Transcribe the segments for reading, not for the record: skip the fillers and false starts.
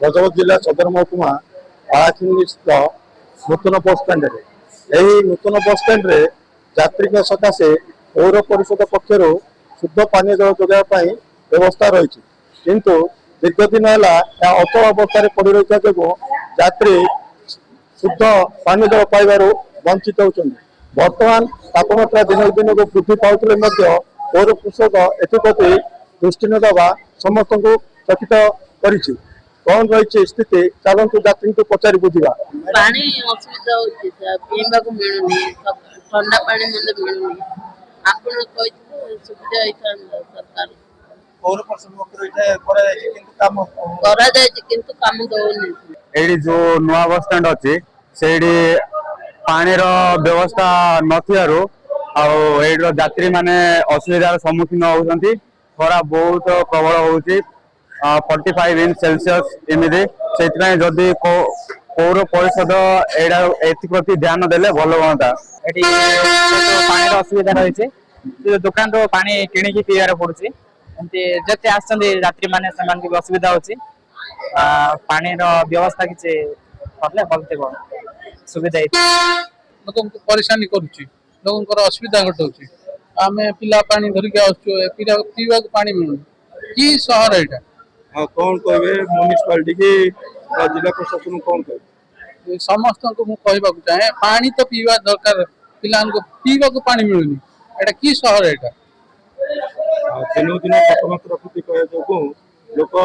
गजपत जिला सदर महकुमा बालाखिंडी स्थित नूतन बस स्टाण्ड नूतन बस स्टाण्ड यात्री सकाशे पौर परिषद पक्षर शुद्ध पानी जल जोगाई व्यवस्था रही किंतु दीर्घ दिन है अचल अवस्था पड़ रही जो यात्री शुद्ध पानी जल पाइबार वंचित होती बर्तमान तापमात्रा दिन दिन को वृद्धि पाते पौर परिषद एप्रति दृष्टि न देवा समस्त को चकित कर कौन रही स्थिति चलतु यात्री को पचारि बुझा पानी असुविधा होची पीवा को मिलुनी ठंडा पानी मंदे मिलुनी आपण कहि सुविधा इथान सरकार पौर परिषद पक्षर करा किंतु काम दोनी एडी जो नुआ बस स्टैंड अछि सेडी पानी रो व्यवस्था नथियारो यात्री माने असुविधार सम्मुखीन होउछंती खरा बहुत प्रबल होउची 45 इंच सेल्सियस एमिदे सेतराय जदी पौर परिषद एडा एथि ध्यान देले भलो होता एटी पानी रो असुविधा रहिছে जे दुकान रो पानी किणी की पियार पड़ुची एंती जते आछंदी यात्री माने समान की असुविधा होची पानी रो व्यवस्था किचे करले बोलते को सुविधा लोक परेशानी करूची लोक असुविधा घटाऊची आमे पिला पानी धरिक आसु पीवा पानी मिलू की शहर एटा हाँ कौन कहे म्यूनिसिपालिटी की जिला प्रशासन कौन कहे समस्त को मु कहबा चाहे पानी तो पीवा दरकार पिलान को पीवा को पानी मिलुनी एटा की शहर एटा दिन दिन तापमात्रा वृद्धि कहे जो लोक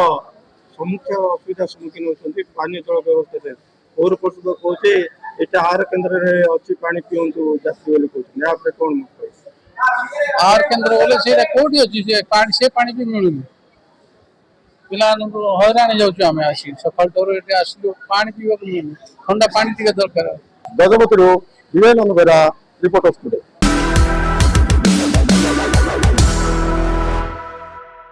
सम्मुखीन असुविधा सम्मुखीन होती पानी जल व्यवस्था पौर परिषद कहे यहाँ आहार केन्द्र अच्छी पानी पीतु यात्री बोली कहते कौन मत आहार केन्द्र बोले से कोठी अच्छी से पानी भी मिलुनी पिला हैरान जाऊँ आसी सकाल टोर आसलु पानी पीवा मिलुनी ठंडा पानी दरकार गजपति विवेकानंद बेरा रिपोर्ट स्टूडियो।